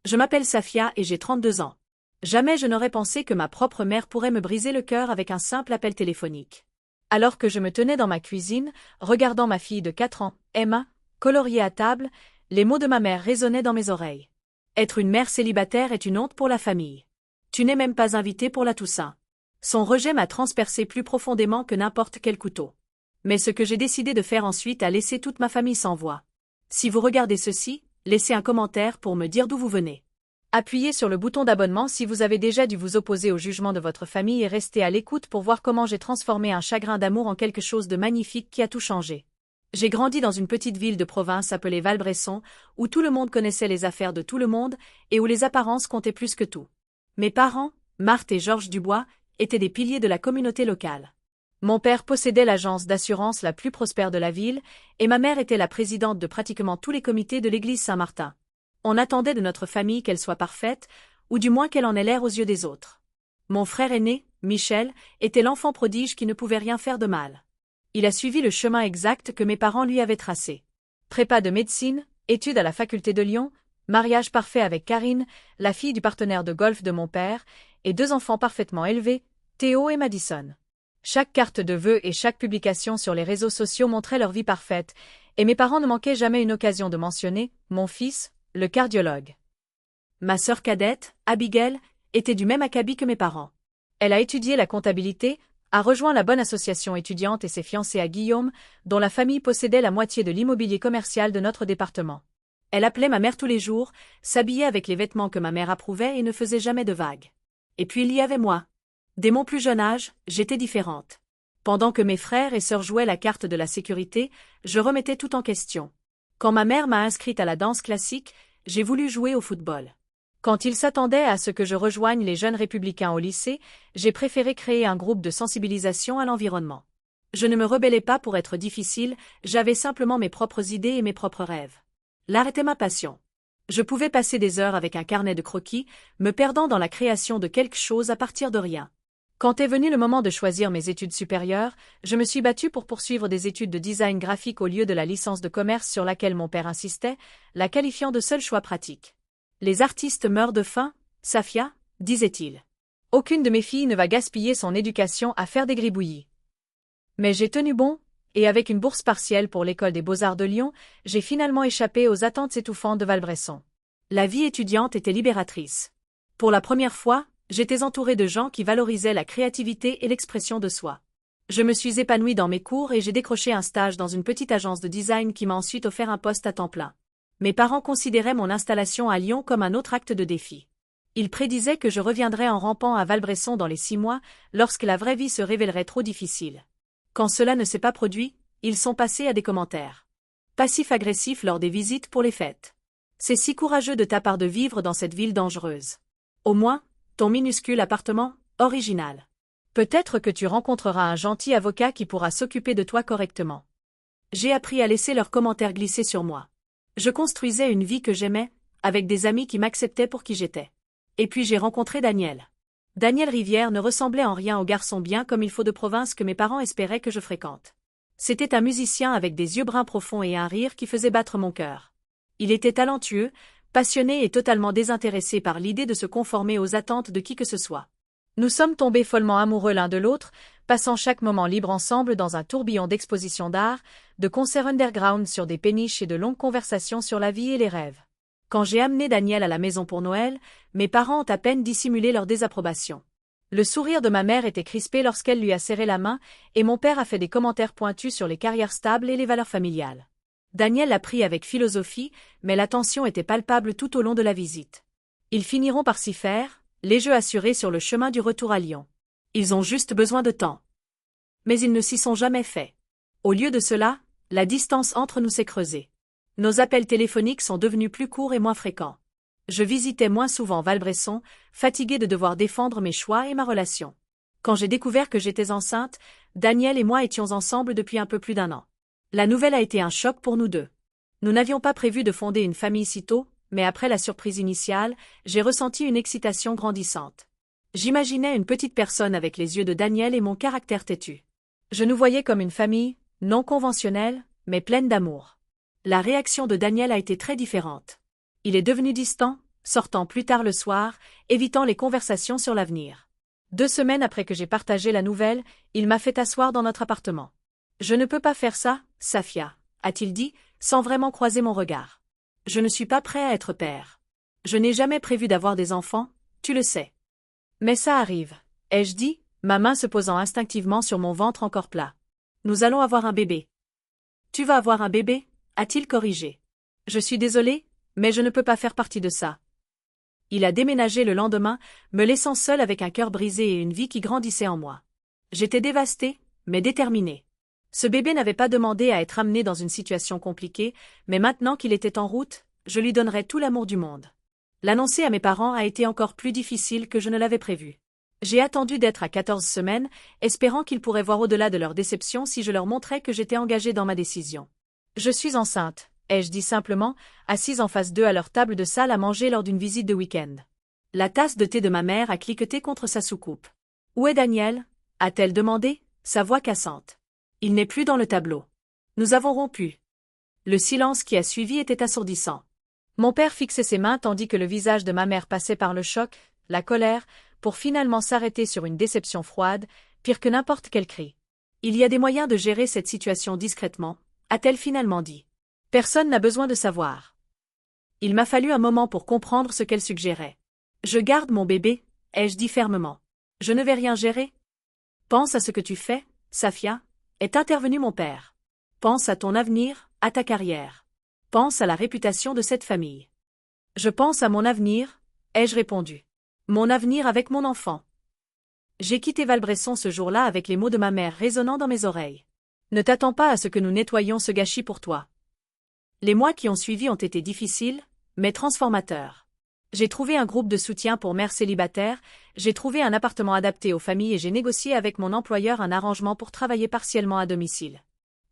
Je m'appelle Safia et j'ai 32 ans. Jamais je n'aurais pensé que ma propre mère pourrait me briser le cœur avec un simple appel téléphonique. Alors que je me tenais dans ma cuisine, regardant ma fille de 4 ans, Emma, colorier à table, les mots de ma mère résonnaient dans mes oreilles. Être une mère célibataire est une honte pour la famille. Tu n'es même pas invitée pour la Toussaint. Son rejet m'a transpercé plus profondément que n'importe quel couteau. Mais ce que j'ai décidé de faire ensuite a laissé toute ma famille sans voix. Si vous regardez ceci, laissez un commentaire pour me dire d'où vous venez. Appuyez sur le bouton d'abonnement si vous avez déjà dû vous opposer au jugement de votre famille et restez à l'écoute pour voir comment j'ai transformé un chagrin d'amour en quelque chose de magnifique qui a tout changé. J'ai grandi dans une petite ville de province appelée Valbresson, où tout le monde connaissait les affaires de tout le monde et où les apparences comptaient plus que tout. Mes parents, Marthe et Georges Dubois, étaient des piliers de la communauté locale. Mon père possédait l'agence d'assurance la plus prospère de la ville, et ma mère était la présidente de pratiquement tous les comités de l'église Saint-Martin. On attendait de notre famille qu'elle soit parfaite, ou du moins qu'elle en ait l'air aux yeux des autres. Mon frère aîné, Michel, était l'enfant prodige qui ne pouvait rien faire de mal. Il a suivi le chemin exact que mes parents lui avaient tracé. Prépa de médecine, études à la faculté de Lyon, mariage parfait avec Karine, la fille du partenaire de golf de mon père, et 2 enfants parfaitement élevés, Théo et Madison. Chaque carte de vœux et chaque publication sur les réseaux sociaux montrait leur vie parfaite, et mes parents ne manquaient jamais une occasion de mentionner mon fils, le cardiologue. Ma sœur cadette, Abigail, était du même acabit que mes parents. Elle a étudié la comptabilité, a rejoint la bonne association étudiante et s'est fiancée à Guillaume, dont la famille possédait la moitié de l'immobilier commercial de notre département. Elle appelait ma mère tous les jours, s'habillait avec les vêtements que ma mère approuvait et ne faisait jamais de vagues. Et puis il y avait moi. Dès mon plus jeune âge, j'étais différente. Pendant que mes frères et sœurs jouaient la carte de la sécurité, je remettais tout en question. Quand ma mère m'a inscrite à la danse classique, j'ai voulu jouer au football. Quand il s'attendait à ce que je rejoigne les jeunes républicains au lycée, j'ai préféré créer un groupe de sensibilisation à l'environnement. Je ne me rebellais pas pour être difficile, j'avais simplement mes propres idées et mes propres rêves. L'art était ma passion. Je pouvais passer des heures avec un carnet de croquis, me perdant dans la création de quelque chose à partir de rien. Quand est venu le moment de choisir mes études supérieures, je me suis battue pour poursuivre des études de design graphique au lieu de la licence de commerce sur laquelle mon père insistait, la qualifiant de seul choix pratique. Les artistes meurent de faim, Safia, disait-il. Aucune de mes filles ne va gaspiller son éducation à faire des gribouillis. Mais j'ai tenu bon, et avec une bourse partielle pour l'école des Beaux-Arts de Lyon, j'ai finalement échappé aux attentes étouffantes de Valbresson. La vie étudiante était libératrice. Pour la première fois, j'étais entourée de gens qui valorisaient la créativité et l'expression de soi. Je me suis épanouie dans mes cours et j'ai décroché un stage dans une petite agence de design qui m'a ensuite offert un poste à temps plein. Mes parents considéraient mon installation à Lyon comme un autre acte de défi. Ils prédisaient que je reviendrais en rampant à Valbresson dans les 6 mois, lorsque la vraie vie se révélerait trop difficile. Quand cela ne s'est pas produit, ils sont passés à des commentaires passifs-agressifs lors des visites pour les fêtes. C'est si courageux de ta part de vivre dans cette ville dangereuse. Au moins, ton minuscule appartement, original. Peut-être que tu rencontreras un gentil avocat qui pourra s'occuper de toi correctement. J'ai appris à laisser leurs commentaires glisser sur moi. Je construisais une vie que j'aimais, avec des amis qui m'acceptaient pour qui j'étais. Et puis j'ai rencontré Daniel. Daniel Rivière ne ressemblait en rien au garçon bien comme il faut de province que mes parents espéraient que je fréquente. C'était un musicien avec des yeux bruns profonds et un rire qui faisait battre mon cœur. Il était talentueux, passionné et totalement désintéressé par l'idée de se conformer aux attentes de qui que ce soit. Nous sommes tombés follement amoureux l'un de l'autre, passant chaque moment libre ensemble dans un tourbillon d'expositions d'art, de concerts underground sur des péniches et de longues conversations sur la vie et les rêves. Quand j'ai amené Daniel à la maison pour Noël, mes parents ont à peine dissimulé leur désapprobation. Le sourire de ma mère était crispé lorsqu'elle lui a serré la main, et mon père a fait des commentaires pointus sur les carrières stables et les valeurs familiales. Daniel l'a pris avec philosophie, mais la tension était palpable tout au long de la visite. Ils finiront par s'y faire, les jeux assurés sur le chemin du retour à Lyon. Ils ont juste besoin de temps. Mais ils ne s'y sont jamais faits. Au lieu de cela, la distance entre nous s'est creusée. Nos appels téléphoniques sont devenus plus courts et moins fréquents. Je visitais moins souvent Valbresson, fatiguée de devoir défendre mes choix et ma relation. Quand j'ai découvert que j'étais enceinte, Daniel et moi étions ensemble depuis un peu plus d'1 an. La nouvelle a été un choc pour nous deux. Nous n'avions pas prévu de fonder une famille si tôt, mais après la surprise initiale, j'ai ressenti une excitation grandissante. J'imaginais une petite personne avec les yeux de Daniel et mon caractère têtu. Je nous voyais comme une famille, non conventionnelle, mais pleine d'amour. La réaction de Daniel a été très différente. Il est devenu distant, sortant plus tard le soir, évitant les conversations sur l'avenir. 2 semaines après que j'ai partagé la nouvelle, il m'a fait asseoir dans notre appartement. « Je ne peux pas faire ça, Safia », a-t-il dit, sans vraiment croiser mon regard. « Je ne suis pas prêt à être père. Je n'ai jamais prévu d'avoir des enfants, tu le sais. » « Mais ça arrive, ai-je dit, ma main se posant instinctivement sur mon ventre encore plat. « Nous allons avoir un bébé. »« Tu vas avoir un bébé ?» a-t-il corrigé. « Je suis désolé, mais je ne peux pas faire partie de ça. » Il a déménagé le lendemain, me laissant seul avec un cœur brisé et une vie qui grandissait en moi. J'étais dévastée, mais déterminée. Ce bébé n'avait pas demandé à être amené dans une situation compliquée, mais maintenant qu'il était en route, je lui donnerais tout l'amour du monde. L'annoncer à mes parents a été encore plus difficile que je ne l'avais prévu. J'ai attendu d'être à 14 semaines, espérant qu'ils pourraient voir au-delà de leur déception si je leur montrais que j'étais engagée dans ma décision. « Je suis enceinte », ai-je dit simplement, assise en face d'eux à leur table de salle à manger lors d'une visite de week-end. La tasse de thé de ma mère a cliqueté contre sa soucoupe. « Où est Daniel ?» a-t-elle demandé, sa voix cassante. « Il n'est plus dans le tableau. Nous avons rompu. » Le silence qui a suivi était assourdissant. Mon père fixait ses mains tandis que le visage de ma mère passait par le choc, la colère, pour finalement s'arrêter sur une déception froide, pire que n'importe quel cri. « Il y a des moyens de gérer cette situation discrètement », a-t-elle finalement dit. « Personne n'a besoin de savoir. » Il m'a fallu un moment pour comprendre ce qu'elle suggérait. « Je garde mon bébé », ai-je dit fermement. « Je ne vais rien gérer. »« Pense à ce que tu fais, Safia », est intervenu mon père. « Pense à ton avenir, à ta carrière. Pense à la réputation de cette famille. »« Je pense à mon avenir », ai-je répondu. « Mon avenir avec mon enfant. » J'ai quitté Valbresson ce jour-là avec les mots de ma mère résonnant dans mes oreilles. « Ne t'attends pas à ce que nous nettoyions ce gâchis pour toi. » Les mois qui ont suivi ont été difficiles, mais transformateurs. J'ai trouvé un groupe de soutien pour mères célibataires, j'ai trouvé un appartement adapté aux familles et j'ai négocié avec mon employeur un arrangement pour travailler partiellement à domicile.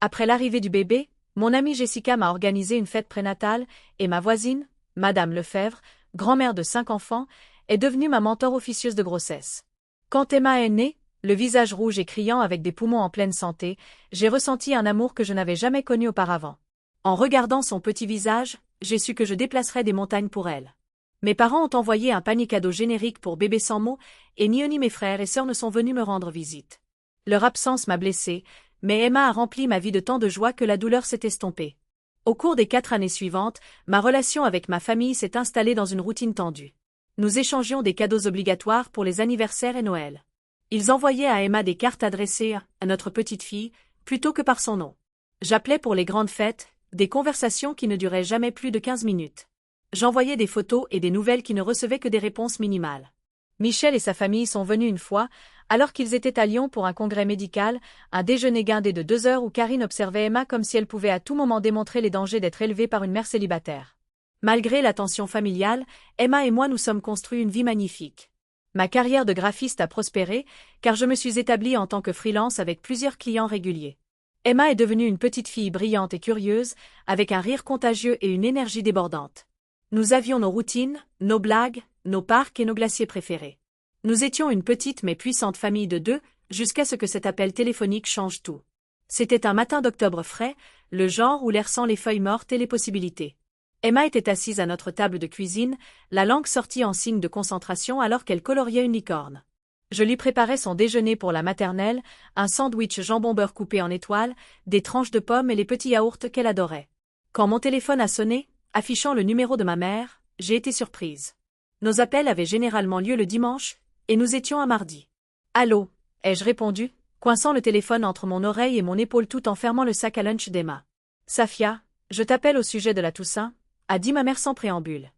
Après l'arrivée du bébé, mon amie Jessica m'a organisé une fête prénatale et ma voisine, Madame Lefebvre, grand-mère de 5 enfants, est devenue ma mentor officieuse de grossesse. Quand Emma est née, le visage rouge et criant avec des poumons en pleine santé, j'ai ressenti un amour que je n'avais jamais connu auparavant. En regardant son petit visage, j'ai su que je déplacerais des montagnes pour elle. Mes parents ont envoyé un panier cadeau générique pour bébé sans mots, et ni eux ni mes frères et sœurs ne sont venus me rendre visite. Leur absence m'a blessée, mais Emma a rempli ma vie de tant de joie que la douleur s'est estompée. Au cours des 4 années suivantes, ma relation avec ma famille s'est installée dans une routine tendue. Nous échangions des cadeaux obligatoires pour les anniversaires et Noël. Ils envoyaient à Emma des cartes adressées à notre petite fille, plutôt que par son nom. J'appelais pour les grandes fêtes, des conversations qui ne duraient jamais plus de 15 minutes. J'envoyais des photos et des nouvelles qui ne recevaient que des réponses minimales. Michel et sa famille sont venus une fois, alors qu'ils étaient à Lyon pour un congrès médical, un déjeuner guindé de 2 heures où Karine observait Emma comme si elle pouvait à tout moment démontrer les dangers d'être élevée par une mère célibataire. Malgré la tension familiale, Emma et moi nous sommes construits une vie magnifique. Ma carrière de graphiste a prospéré, car je me suis établie en tant que freelance avec plusieurs clients réguliers. Emma est devenue une petite fille brillante et curieuse, avec un rire contagieux et une énergie débordante. Nous avions nos routines, nos blagues, nos parcs et nos glaciers préférés. Nous étions une petite mais puissante famille de 2, jusqu'à ce que cet appel téléphonique change tout. C'était un matin d'octobre frais, le genre où l'air sent les feuilles mortes et les possibilités. Emma était assise à notre table de cuisine, la langue sortie en signe de concentration alors qu'elle coloriait une licorne. Je lui préparais son déjeuner pour la maternelle, un sandwich jambon beurre coupé en étoiles, des tranches de pommes et les petits yaourts qu'elle adorait. Quand mon téléphone a sonné, affichant le numéro de ma mère, j'ai été surprise. Nos appels avaient généralement lieu le dimanche, et nous étions un mardi. « Allô » ai-je répondu, coinçant le téléphone entre mon oreille et mon épaule tout en fermant le sac à lunch d'Emma. « Safia, je t'appelle au sujet de la Toussaint » a dit ma mère sans préambule.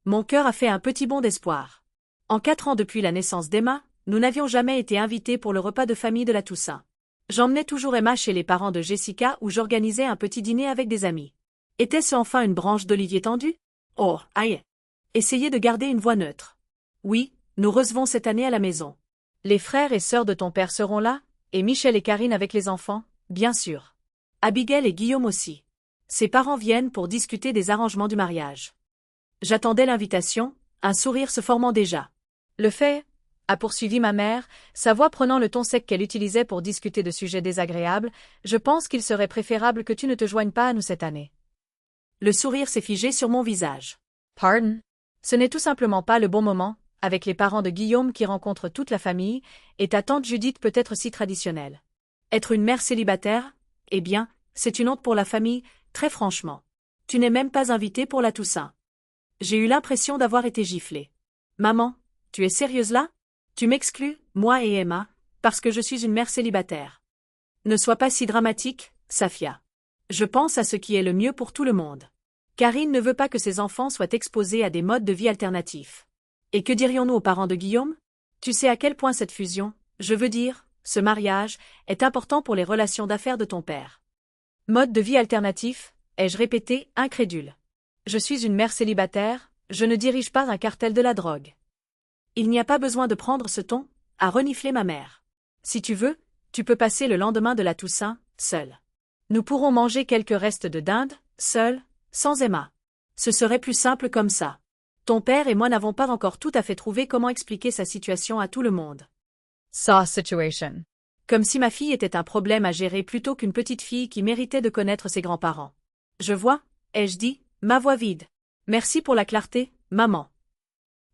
Mon cœur a fait un petit bond d'espoir. En 4 ans depuis la naissance d'Emma, nous n'avions jamais été invités pour le repas de famille de la Toussaint. J'emmenais toujours Emma chez les parents de Jessica où j'organisais un petit dîner avec des amis. Était-ce enfin une branche d'olivier tendue? Oh, aïe! Essayez de garder une voix neutre. Oui, nous recevons cette année à la maison. Les frères et sœurs de ton père seront là, et Michel et Karine avec les enfants, bien sûr. Abigail et Guillaume aussi. Ses parents viennent pour discuter des arrangements du mariage. J'attendais l'invitation, un sourire se formant déjà. Le fait, a poursuivi ma mère, sa voix prenant le ton sec qu'elle utilisait pour discuter de sujets désagréables, je pense qu'il serait préférable que tu ne te joignes pas à nous cette année. Le sourire s'est figé sur mon visage. Pardon? Ce n'est tout simplement pas le bon moment, avec les parents de Guillaume qui rencontrent toute la famille, et ta tante Judith peut être si traditionnelle. Être une mère célibataire, eh bien, c'est une honte pour la famille, très franchement. Tu n'es même pas invitée pour la Toussaint. J'ai eu l'impression d'avoir été giflée. Maman, tu es sérieuse là? Tu m'exclus, moi et Emma, parce que je suis une mère célibataire. Ne sois pas si dramatique, Safia. Je pense à ce qui est le mieux pour tout le monde. Karine ne veut pas que ses enfants soient exposés à des modes de vie alternatifs. Et que dirions-nous aux parents de Guillaume? Tu sais à quel point cette fusion, je veux dire, ce mariage, est important pour les relations d'affaires de ton père. Mode de vie alternatif, ai-je répété, incrédule. Je suis une mère célibataire, je ne dirige pas un cartel de la drogue. Il n'y a pas besoin de prendre ce ton, a reniflé ma mère. Si tu veux, tu peux passer le lendemain de la Toussaint, seule. Nous pourrons manger quelques restes de dinde, seule, sans Emma. Ce serait plus simple comme ça. Ton père et moi n'avons pas encore tout à fait trouvé comment expliquer sa situation à tout le monde. Saw situation. Comme si ma fille était un problème à gérer plutôt qu'une petite fille qui méritait de connaître ses grands-parents. Je vois, ai-je dit, ma voix vide. Merci pour la clarté, maman.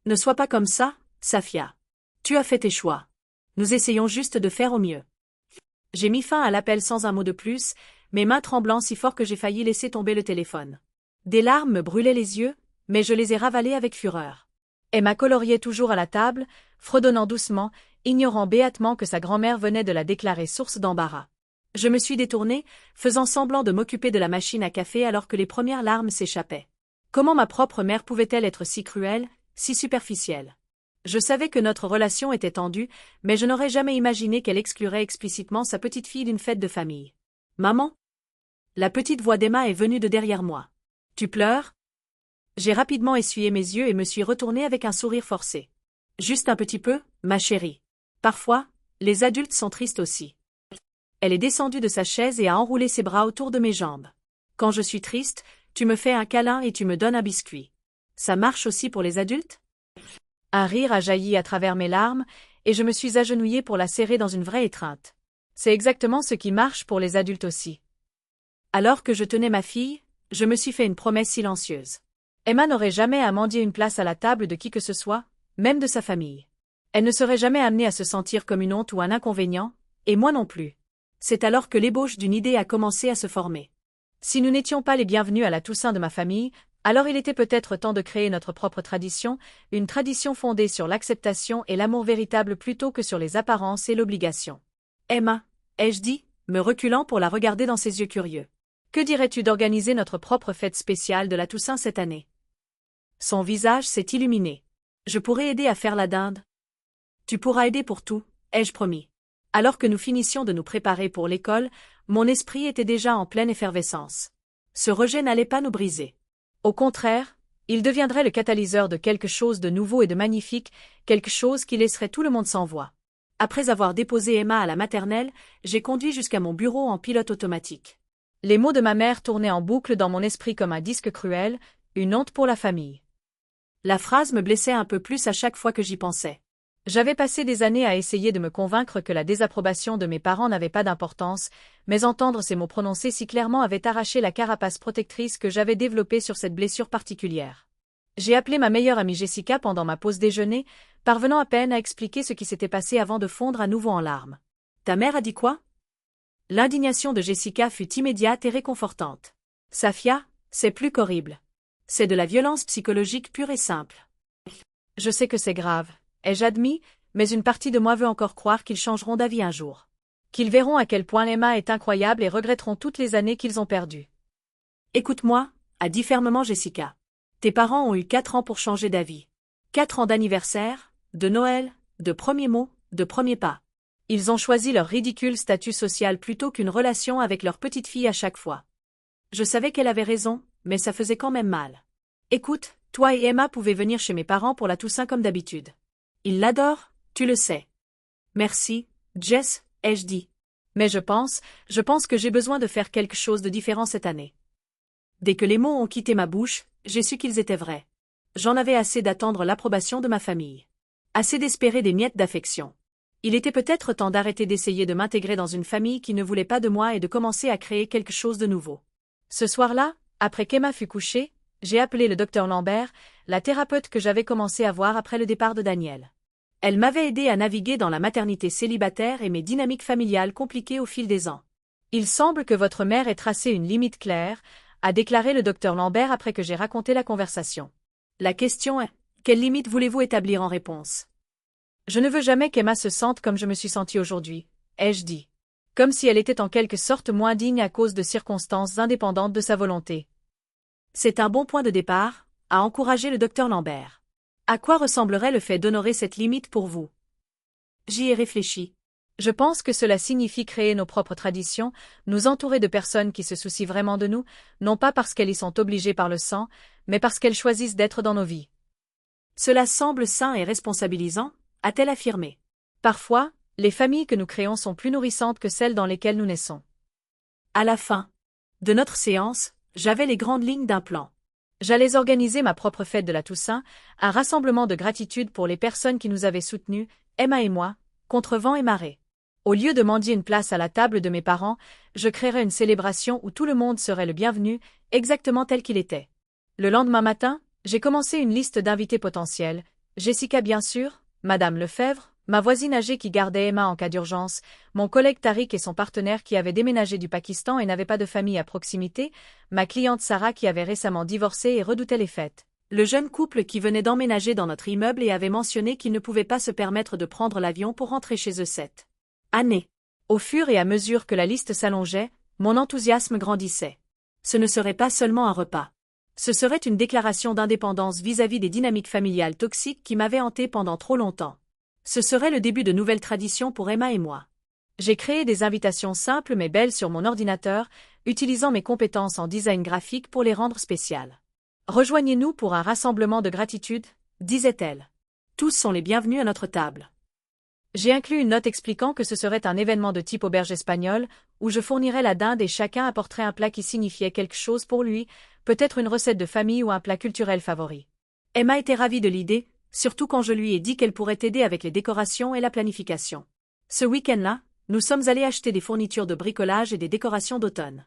Ne sois pas comme ça, Safia. Tu as fait tes choix. Nous essayons juste de faire au mieux. J'ai mis fin à l'appel sans un mot de plus, mes mains tremblant si fort que j'ai failli laisser tomber le téléphone. Des larmes me brûlaient les yeux, mais je les ai ravalées avec fureur. Emma coloriait toujours à la table, fredonnant doucement, ignorant béatement que sa grand-mère venait de la déclarer source d'embarras. Je me suis détournée, faisant semblant de m'occuper de la machine à café alors que les premières larmes s'échappaient. Comment ma propre mère pouvait-elle être si cruelle, si superficielle? Je savais que notre relation était tendue, mais je n'aurais jamais imaginé qu'elle exclurait explicitement sa petite fille d'une fête de famille. Maman? La petite voix d'Emma est venue de derrière moi. Tu pleures? J'ai rapidement essuyé mes yeux et me suis retournée avec un sourire forcé. Juste un petit peu, ma chérie. Parfois, les adultes sont tristes aussi. Elle est descendue de sa chaise et a enroulé ses bras autour de mes jambes. Quand je suis triste, tu me fais un câlin et tu me donnes un biscuit. Ça marche aussi pour les adultes? Un rire a jailli à travers mes larmes, et je me suis agenouillée pour la serrer dans une vraie étreinte. C'est exactement ce qui marche pour les adultes aussi. Alors que je tenais ma fille, je me suis fait une promesse silencieuse. Emma n'aurait jamais à mendier une place à la table de qui que ce soit, même de sa famille. Elle ne serait jamais amenée à se sentir comme une honte ou un inconvénient, et moi non plus. C'est alors que l'ébauche d'une idée a commencé à se former. Si nous n'étions pas les bienvenus à la Toussaint de ma famille, alors il était peut-être temps de créer notre propre tradition, une tradition fondée sur l'acceptation et l'amour véritable plutôt que sur les apparences et l'obligation. Emma, ai-je dit, me reculant pour la regarder dans ses yeux curieux. Que dirais-tu d'organiser notre propre fête spéciale de la Toussaint cette année? Son visage s'est illuminé. Je pourrais aider à faire la dinde. Tu pourras aider pour tout, ai-je promis. Alors que nous finissions de nous préparer pour l'école, mon esprit était déjà en pleine effervescence. Ce rejet n'allait pas nous briser. Au contraire, il deviendrait le catalyseur de quelque chose de nouveau et de magnifique, quelque chose qui laisserait tout le monde sans voix. Après avoir déposé Emma à la maternelle, j'ai conduit jusqu'à mon bureau en pilote automatique. Les mots de ma mère tournaient en boucle dans mon esprit comme un disque cruel, une honte pour la famille. La phrase me blessait un peu plus à chaque fois que j'y pensais. J'avais passé des années à essayer de me convaincre que la désapprobation de mes parents n'avait pas d'importance, mais entendre ces mots prononcés si clairement avait arraché la carapace protectrice que j'avais développée sur cette blessure particulière. J'ai appelé ma meilleure amie Jessica pendant ma pause déjeuner, parvenant à peine à expliquer ce qui s'était passé avant de fondre à nouveau en larmes. Ta mère a dit quoi? L'indignation de Jessica fut immédiate et réconfortante. Safia, c'est plus qu'horrible. C'est de la violence psychologique pure et simple. Je sais que c'est grave, ai-je admis, mais une partie de moi veut encore croire qu'ils changeront d'avis un jour. Qu'ils verront à quel point Emma est incroyable et regretteront toutes les années qu'ils ont perdues. Écoute-moi, a dit fermement Jessica. Tes parents ont eu 4 ans pour changer d'avis. 4 ans d'anniversaire, de Noël, de premiers mots, de premiers pas. Ils ont choisi leur ridicule statut social plutôt qu'une relation avec leur petite fille à chaque fois. Je savais qu'elle avait raison, mais ça faisait quand même mal. Écoute, toi et Emma pouvez venir chez mes parents pour la Toussaint comme d'habitude. Ils l'adorent, tu le sais. Merci, Jess, ai-je dit. Mais je pense que j'ai besoin de faire quelque chose de différent cette année. Dès que les mots ont quitté ma bouche, j'ai su qu'ils étaient vrais. J'en avais assez d'attendre l'approbation de ma famille. Assez d'espérer des miettes d'affection. Il était peut-être temps d'arrêter d'essayer de m'intégrer dans une famille qui ne voulait pas de moi et de commencer à créer quelque chose de nouveau. Ce soir-là, après qu'Emma fut couchée, j'ai appelé le docteur Lambert, la thérapeute que j'avais commencé à voir après le départ de Daniel. Elle m'avait aidé à naviguer dans la maternité célibataire et mes dynamiques familiales compliquées au fil des ans. Il semble que votre mère ait tracé une limite claire, a déclaré le docteur Lambert après que j'ai raconté la conversation. La question est, quelle limite voulez-vous établir en réponse? Je ne veux jamais qu'Emma se sente comme je me suis sentie aujourd'hui, ai-je dit. Comme si elle était en quelque sorte moins digne à cause de circonstances indépendantes de sa volonté. C'est un bon point de départ, a encouragé le docteur Lambert. À quoi ressemblerait le fait d'honorer cette limite pour vous? J'y ai réfléchi. Je pense que cela signifie créer nos propres traditions, nous entourer de personnes qui se soucient vraiment de nous, non pas parce qu'elles y sont obligées par le sang, mais parce qu'elles choisissent d'être dans nos vies. Cela semble sain et responsabilisant, a-t-elle affirmé. Parfois, les familles que nous créons sont plus nourrissantes que celles dans lesquelles nous naissons. À la fin de notre séance, j'avais les grandes lignes d'un plan. J'allais organiser ma propre fête de la Toussaint, un rassemblement de gratitude pour les personnes qui nous avaient soutenus, Emma et moi, contre vent et marée. Au lieu de mendier une place à la table de mes parents, je créerais une célébration où tout le monde serait le bienvenu, exactement tel qu'il était. Le lendemain matin, j'ai commencé une liste d'invités potentiels, Jessica bien sûr, Madame Lefebvre, ma voisine âgée qui gardait Emma en cas d'urgence, mon collègue Tariq et son partenaire qui avaient déménagé du Pakistan et n'avaient pas de famille à proximité, ma cliente Sarah qui avait récemment divorcé et redoutait les fêtes, le jeune couple qui venait d'emménager dans notre immeuble et avait mentionné qu'ils ne pouvaient pas se permettre de prendre l'avion pour rentrer chez eux cette année. Au fur et à mesure que la liste s'allongeait, mon enthousiasme grandissait. Ce ne serait pas seulement un repas. Ce serait une déclaration d'indépendance vis-à-vis des dynamiques familiales toxiques qui m'avaient hanté pendant trop longtemps. Ce serait le début de nouvelles traditions pour Emma et moi. J'ai créé des invitations simples mais belles sur mon ordinateur, utilisant mes compétences en design graphique pour les rendre spéciales. Rejoignez-nous pour un rassemblement de gratitude, disait-elle. Tous sont les bienvenus à notre table. J'ai inclus une note expliquant que ce serait un événement de type auberge espagnole, où je fournirais la dinde et chacun apporterait un plat qui signifiait quelque chose pour lui, peut-être une recette de famille ou un plat culturel favori. Emma était ravie de l'idée, surtout quand je lui ai dit qu'elle pourrait aider avec les décorations et la planification. Ce week-end-là, nous sommes allés acheter des fournitures de bricolage et des décorations d'automne.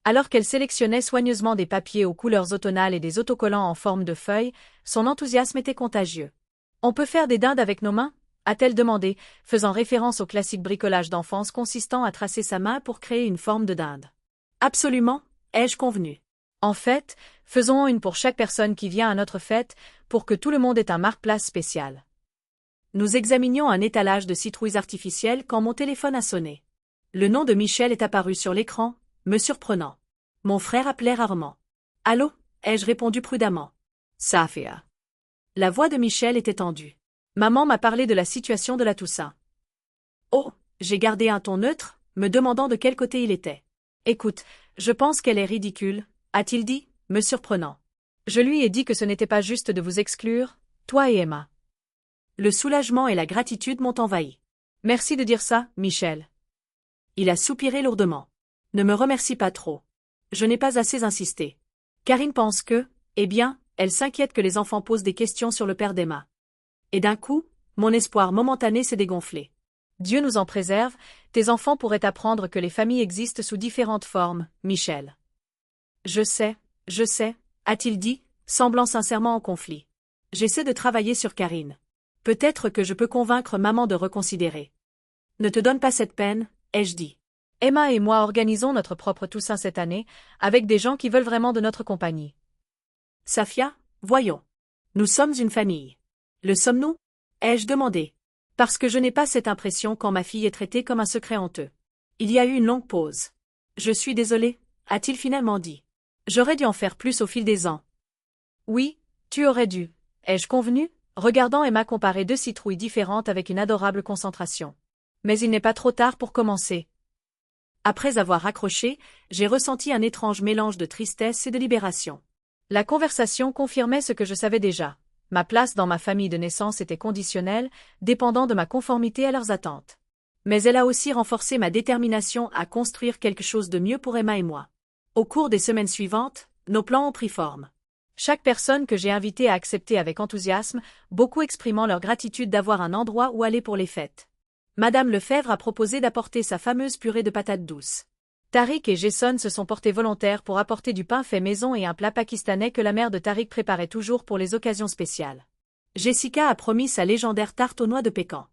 Alors qu'elle sélectionnait soigneusement des papiers aux couleurs automnales et des autocollants en forme de feuilles, son enthousiasme était contagieux. « On peut faire des dindes avec nos mains ?» a-t-elle demandé, faisant référence au classique bricolage d'enfance consistant à tracer sa main pour créer une forme de dinde. « Absolument, ai-je convenu. En fait, faisons une pour chaque personne qui vient à notre fête, pour que tout le monde ait un marque-place spécial. » Nous examinions un étalage de citrouilles artificielles quand mon téléphone a sonné. Le nom de Michel est apparu sur l'écran, me surprenant. Mon frère appelait rarement. « Allô » ai-je répondu prudemment. « Safia. » La voix de Michel était tendue. Maman m'a parlé de la situation de la Toussaint. Oh, j'ai gardé un ton neutre, me demandant de quel côté il était. Écoute, je pense qu'elle est ridicule, a-t-il dit, me surprenant. Je lui ai dit que ce n'était pas juste de vous exclure, toi et Emma. Le soulagement et la gratitude m'ont envahi. Merci de dire ça, Michel. Il a soupiré lourdement. Ne me remercie pas trop. Je n'ai pas assez insisté. Karine pense que, eh bien, elle s'inquiète que les enfants posent des questions sur le père d'Emma. Et d'un coup, mon espoir momentané s'est dégonflé. Dieu nous en préserve, tes enfants pourraient apprendre que les familles existent sous différentes formes, Michel. Je sais, a-t-il dit, semblant sincèrement en conflit. J'essaie de travailler sur Karine. Peut-être que je peux convaincre maman de reconsidérer. Ne te donne pas cette peine, ai-je dit. Emma et moi organisons notre propre Toussaint cette année, avec des gens qui veulent vraiment de notre compagnie. Safia, voyons. Nous sommes une famille. Le sommes-nous? Ai-je demandé. Parce que je n'ai pas cette impression quand ma fille est traitée comme un secret honteux. Il y a eu une longue pause. Je suis désolé, a-t-il finalement dit. J'aurais dû en faire plus au fil des ans. Oui, tu aurais dû. Ai-je convenu, regardant Emma comparer deux citrouilles différentes avec une adorable concentration. Mais il n'est pas trop tard pour commencer. Après avoir raccroché, j'ai ressenti un étrange mélange de tristesse et de libération. La conversation confirmait ce que je savais déjà. Ma place dans ma famille de naissance était conditionnelle, dépendant de ma conformité à leurs attentes. Mais elle a aussi renforcé ma détermination à construire quelque chose de mieux pour Emma et moi. Au cours des semaines suivantes, nos plans ont pris forme. Chaque personne que j'ai invitée a accepté avec enthousiasme, beaucoup exprimant leur gratitude d'avoir un endroit où aller pour les fêtes. Madame Lefebvre a proposé d'apporter sa fameuse purée de patates douces. Tariq et Jason se sont portés volontaires pour apporter du pain fait maison et un plat pakistanais que la mère de Tariq préparait toujours pour les occasions spéciales. Jessica a promis sa légendaire tarte aux noix de pécan.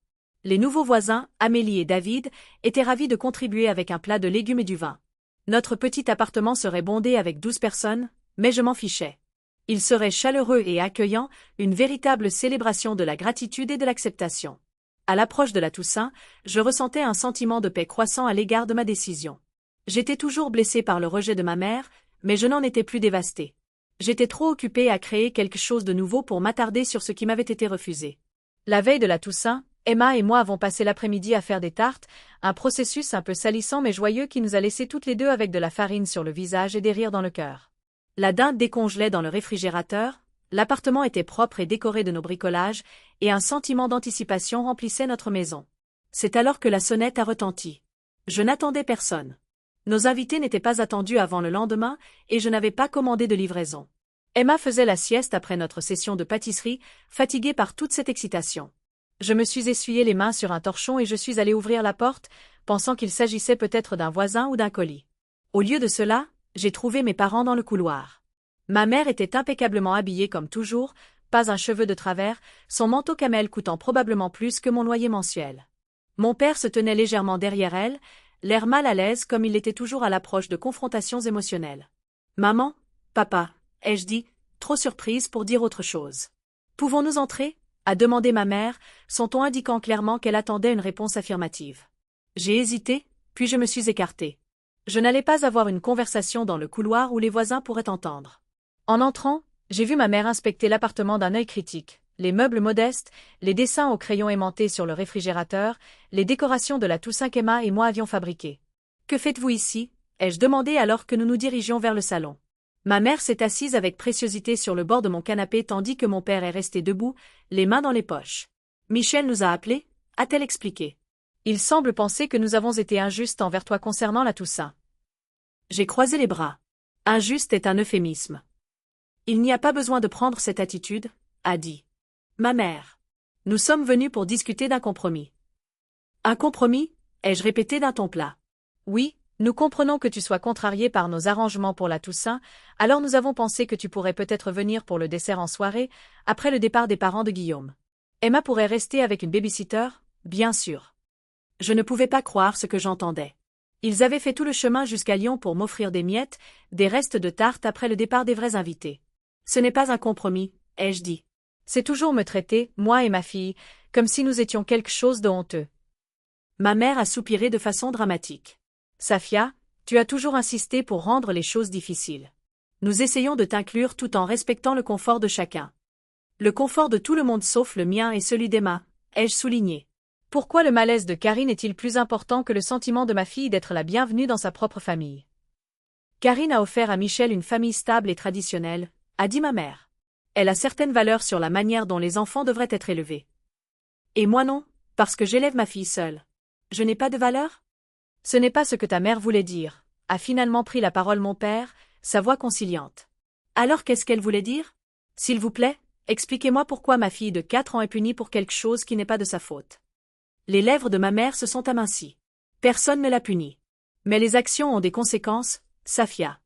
Les nouveaux voisins, Amélie et David, étaient ravis de contribuer avec un plat de légumes et du vin. Notre petit appartement serait bondé avec 12 personnes, mais je m'en fichais. Il serait chaleureux et accueillant, une véritable célébration de la gratitude et de l'acceptation. À l'approche de la Toussaint, je ressentais un sentiment de paix croissant à l'égard de ma décision. J'étais toujours blessée par le rejet de ma mère, mais je n'en étais plus dévastée. J'étais trop occupée à créer quelque chose de nouveau pour m'attarder sur ce qui m'avait été refusé. La veille de la Toussaint, Emma et moi avons passé l'après-midi à faire des tartes, un processus un peu salissant mais joyeux qui nous a laissé toutes les deux avec de la farine sur le visage et des rires dans le cœur. La dinde décongelait dans le réfrigérateur, l'appartement était propre et décoré de nos bricolages, et un sentiment d'anticipation remplissait notre maison. C'est alors que la sonnette a retenti. Je n'attendais personne. Nos invités n'étaient pas attendus avant le lendemain, et je n'avais pas commandé de livraison. Emma faisait la sieste après notre session de pâtisserie, fatiguée par toute cette excitation. Je me suis essuyé les mains sur un torchon et je suis allé ouvrir la porte, pensant qu'il s'agissait peut-être d'un voisin ou d'un colis. Au lieu de cela, j'ai trouvé mes parents dans le couloir. Ma mère était impeccablement habillée comme toujours, pas un cheveu de travers, son manteau camel coûtant probablement plus que mon loyer mensuel. Mon père se tenait légèrement derrière elle, l'air mal à l'aise comme il l'était toujours à l'approche de confrontations émotionnelles. « Maman, papa » ai-je dit, trop surprise pour dire autre chose. « Pouvons-nous entrer » a demandé ma mère, son ton indiquant clairement qu'elle attendait une réponse affirmative. J'ai hésité, puis je me suis écartée. Je n'allais pas avoir une conversation dans le couloir où les voisins pourraient entendre. En entrant, j'ai vu ma mère inspecter l'appartement d'un œil critique, les meubles modestes, les dessins au crayon aimanté sur le réfrigérateur, les décorations de la Toussaint qu'Emma et moi avions fabriquées. « Que faites-vous ici » ai-je demandé alors que nous nous dirigions vers le salon. Ma mère s'est assise avec préciosité sur le bord de mon canapé tandis que mon père est resté debout, les mains dans les poches. « Michel nous a appelés » a-t-elle expliqué. « Il semble penser que nous avons été injustes envers toi concernant la Toussaint. » J'ai croisé les bras. « Injuste est un euphémisme. » « Il n'y a pas besoin de prendre cette attitude, » a dit ma mère. « Nous sommes venus pour discuter d'un compromis. » « Un compromis » ai-je répété d'un ton plat. « Oui, nous comprenons que tu sois contrarié par nos arrangements pour la Toussaint, alors nous avons pensé que tu pourrais peut-être venir pour le dessert en soirée, après le départ des parents de Guillaume. Emma pourrait rester avec une baby-sitter, bien sûr. » Je ne pouvais pas croire ce que j'entendais. Ils avaient fait tout le chemin jusqu'à Lyon pour m'offrir des miettes, des restes de tarte après le départ des vrais invités. « Ce n'est pas un compromis, » ai-je dit. C'est toujours me traiter, moi et ma fille, comme si nous étions quelque chose de honteux. Ma mère a soupiré de façon dramatique. « Safia, tu as toujours insisté pour rendre les choses difficiles. Nous essayons de t'inclure tout en respectant le confort de chacun. » Le confort de tout le monde sauf le mien et celui d'Emma, ai-je souligné. Pourquoi le malaise de Karine est-il plus important que le sentiment de ma fille d'être la bienvenue dans sa propre famille? Karine a offert à Michel une famille stable et traditionnelle, a dit ma mère. Elle a certaines valeurs sur la manière dont les enfants devraient être élevés. Et moi non, parce que j'élève ma fille seule. Je n'ai pas de valeurs? Ce n'est pas ce que ta mère voulait dire, a finalement pris la parole mon père, sa voix conciliante. Alors qu'est-ce qu'elle voulait dire? S'il vous plaît, expliquez-moi pourquoi ma fille de 4 ans est punie pour quelque chose qui n'est pas de sa faute. Les lèvres de ma mère se sont amincies. Personne ne l'a punie. Mais les actions ont des conséquences, Safia.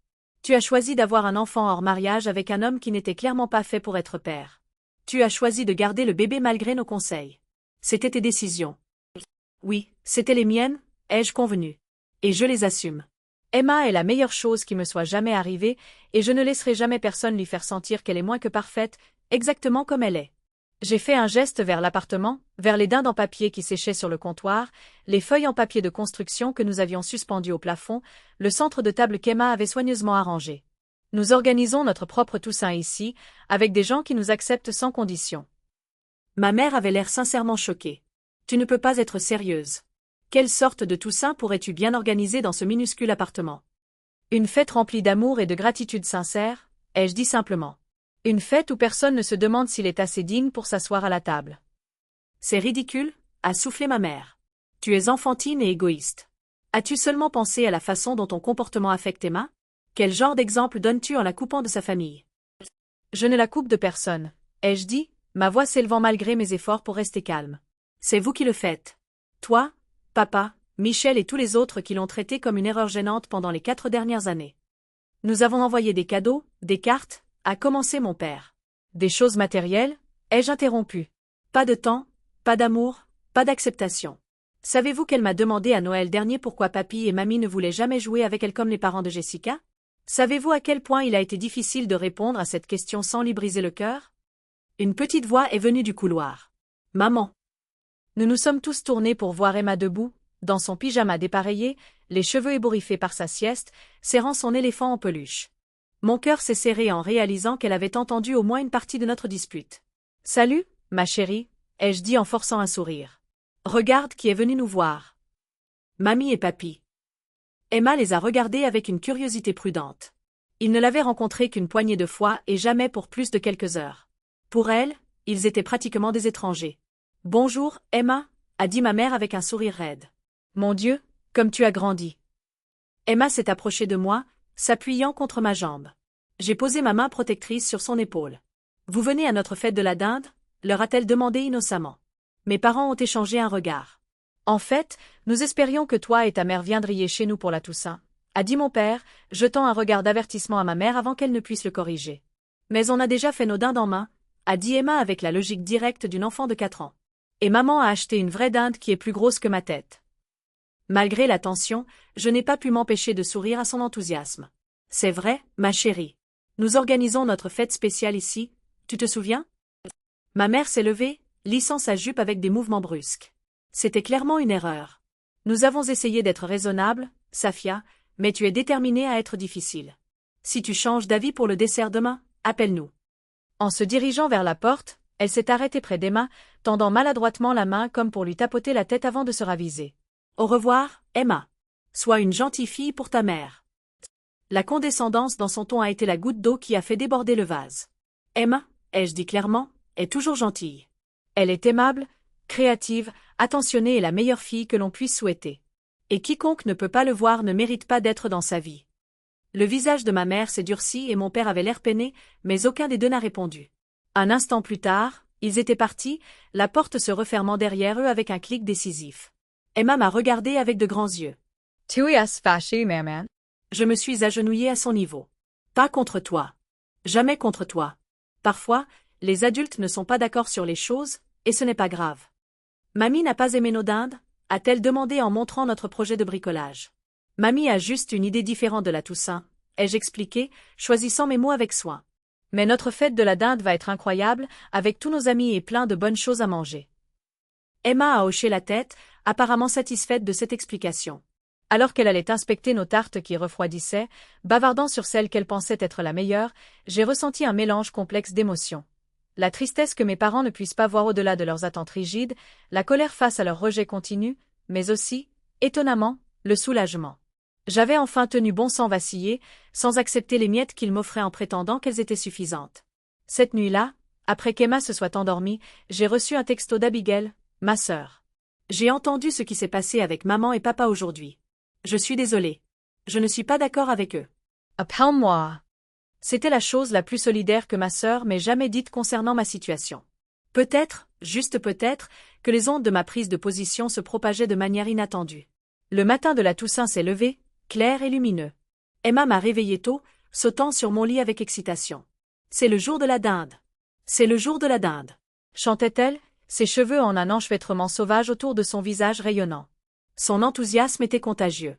Tu as choisi d'avoir un enfant hors mariage avec un homme qui n'était clairement pas fait pour être père. Tu as choisi de garder le bébé malgré nos conseils. C'était tes décisions. Oui, c'étaient les miennes, ai-je convenu. Et je les assume. Emma est la meilleure chose qui me soit jamais arrivée, et je ne laisserai jamais personne lui faire sentir qu'elle est moins que parfaite, exactement comme elle est. J'ai fait un geste vers l'appartement, vers les dindes en papier qui séchaient sur le comptoir, les feuilles en papier de construction que nous avions suspendues au plafond, le centre de table qu'Emma avait soigneusement arrangé. Nous organisons notre propre Toussaint ici, avec des gens qui nous acceptent sans condition. Ma mère avait l'air sincèrement choquée. Tu ne peux pas être sérieuse. Quelle sorte de Toussaint pourrais-tu bien organiser dans ce minuscule appartement? Une fête remplie d'amour et de gratitude sincère, ai-je dit simplement. Une fête où personne ne se demande s'il est assez digne pour s'asseoir à la table. C'est ridicule, a soufflé ma mère. Tu es enfantine et égoïste. As-tu seulement pensé à la façon dont ton comportement affecte Emma? Quel genre d'exemple donnes-tu en la coupant de sa famille? Je ne la coupe de personne, ai-je dit, ma voix s'élevant malgré mes efforts pour rester calme. C'est vous qui le faites. Toi, papa, Michel et tous les autres qui l'ont traité comme une erreur gênante pendant les 4 dernières années. Nous avons envoyé des cadeaux, des cartes, a commencé mon père. Des choses matérielles? Ai-je interrompu? Pas de temps, pas d'amour, pas d'acceptation. Savez-vous qu'elle m'a demandé à Noël dernier pourquoi papy et mamie ne voulaient jamais jouer avec elle comme les parents de Jessica? Savez-vous à quel point il a été difficile de répondre à cette question sans lui briser le cœur? Une petite voix est venue du couloir. Maman. Nous nous sommes tous tournés pour voir Emma debout, dans son pyjama dépareillé, les cheveux ébouriffés par sa sieste, serrant son éléphant en peluche. Mon cœur s'est serré en réalisant qu'elle avait entendu au moins une partie de notre dispute. Salut, ma chérie, ai-je dit en forçant un sourire. Regarde qui est venu nous voir. Mamie et papy. Emma les a regardés avec une curiosité prudente. Ils ne l'avaient rencontré qu'une poignée de fois et jamais pour plus de quelques heures. Pour elle, ils étaient pratiquement des étrangers. Bonjour, Emma, a dit ma mère avec un sourire raide. Mon Dieu, comme tu as grandi. Emma s'est approchée de moi, s'appuyant contre ma jambe. J'ai posé ma main protectrice sur son épaule. Vous venez à notre fête de la dinde? Leur a-t-elle demandé innocemment. Mes parents ont échangé un regard. En fait, nous espérions que toi et ta mère viendriez chez nous pour la Toussaint, a dit mon père, jetant un regard d'avertissement à ma mère avant qu'elle ne puisse le corriger. Mais on a déjà fait nos dindes en main, a dit Emma avec la logique directe d'une enfant de 4 ans. Et maman a acheté une vraie dinde qui est plus grosse que ma tête. Malgré la tension, je n'ai pas pu m'empêcher de sourire à son enthousiasme. C'est vrai, ma chérie. Nous organisons notre fête spéciale ici, tu te souviens? Ma mère s'est levée, lissant sa jupe avec des mouvements brusques. C'était clairement une erreur. Nous avons essayé d'être raisonnables, Safia, mais tu es déterminée à être difficile. Si tu changes d'avis pour le dessert demain, appelle-nous. En se dirigeant vers la porte, elle s'est arrêtée près d'Emma, tendant maladroitement la main comme pour lui tapoter la tête avant de se raviser. Au revoir, Emma. Sois une gentille fille pour ta mère. La condescendance dans son ton a été la goutte d'eau qui a fait déborder le vase. Emma, ai-je dit clairement, est toujours gentille. Elle est aimable, créative, attentionnée et la meilleure fille que l'on puisse souhaiter. Et quiconque ne peut pas le voir ne mérite pas d'être dans sa vie. Le visage de ma mère s'est durci et mon père avait l'air peiné, mais aucun des deux n'a répondu. Un instant plus tard, ils étaient partis, la porte se refermant derrière eux avec un clic décisif. Emma m'a regardé avec de grands yeux. Tu es fâchée, maman. Je me suis agenouillée à son niveau. Pas contre toi. Jamais contre toi. Parfois, les adultes ne sont pas d'accord sur les choses, et ce n'est pas grave. Mamie n'a pas aimé nos dindes? A-t-elle demandé en montrant notre projet de bricolage. Mamie a juste une idée différente de la Toussaint, ai-je expliqué, choisissant mes mots avec soin. Mais notre fête de la dinde va être incroyable, avec tous nos amis et plein de bonnes choses à manger. Emma a hoché la tête, apparemment satisfaite de cette explication. Alors qu'elle allait inspecter nos tartes qui refroidissaient, bavardant sur celle qu'elle pensait être la meilleure, j'ai ressenti un mélange complexe d'émotions. La tristesse que mes parents ne puissent pas voir au-delà de leurs attentes rigides, la colère face à leur rejet continu, mais aussi, étonnamment, le soulagement. J'avais enfin tenu bon sans vaciller, sans accepter les miettes qu'ils m'offraient en prétendant qu'elles étaient suffisantes. Cette nuit-là, après qu'Emma se soit endormie, j'ai reçu un texto d'Abigail, ma sœur. J'ai entendu ce qui s'est passé avec maman et papa aujourd'hui. Je suis désolée. Je ne suis pas d'accord avec eux. Appelle-moi. C'était la chose la plus solidaire que ma sœur m'ait jamais dite concernant ma situation. Peut-être, juste peut-être, que les ondes de ma prise de position se propageaient de manière inattendue. Le matin de la Toussaint s'est levé, clair et lumineux. Emma m'a réveillé tôt, sautant sur mon lit avec excitation. C'est le jour de la dinde. C'est le jour de la dinde. Chantait-elle, ses cheveux en un enchevêtrement sauvage autour de son visage rayonnant. Son enthousiasme était contagieux.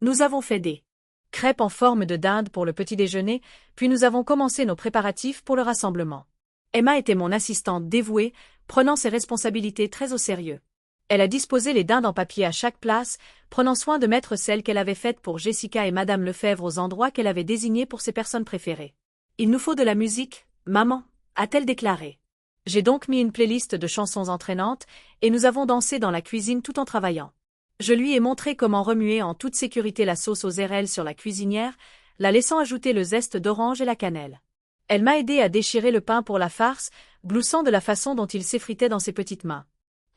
Nous avons fait des crêpes en forme de dinde pour le petit déjeuner, puis nous avons commencé nos préparatifs pour le rassemblement. Emma était mon assistante dévouée, prenant ses responsabilités très au sérieux. Elle a disposé les dindes en papier à chaque place, prenant soin de mettre celles qu'elle avait faites pour Jessica et Madame Lefebvre aux endroits qu'elle avait désignés pour ses personnes préférées. Il nous faut de la musique, maman, a-t-elle déclaré. J'ai donc mis une playlist de chansons entraînantes, et nous avons dansé dans la cuisine tout en travaillant. Je lui ai montré comment remuer en toute sécurité la sauce aux érelles sur la cuisinière, la laissant ajouter le zeste d'orange et la cannelle. Elle m'a aidé à déchirer le pain pour la farce, gloussant de la façon dont il s'effritait dans ses petites mains.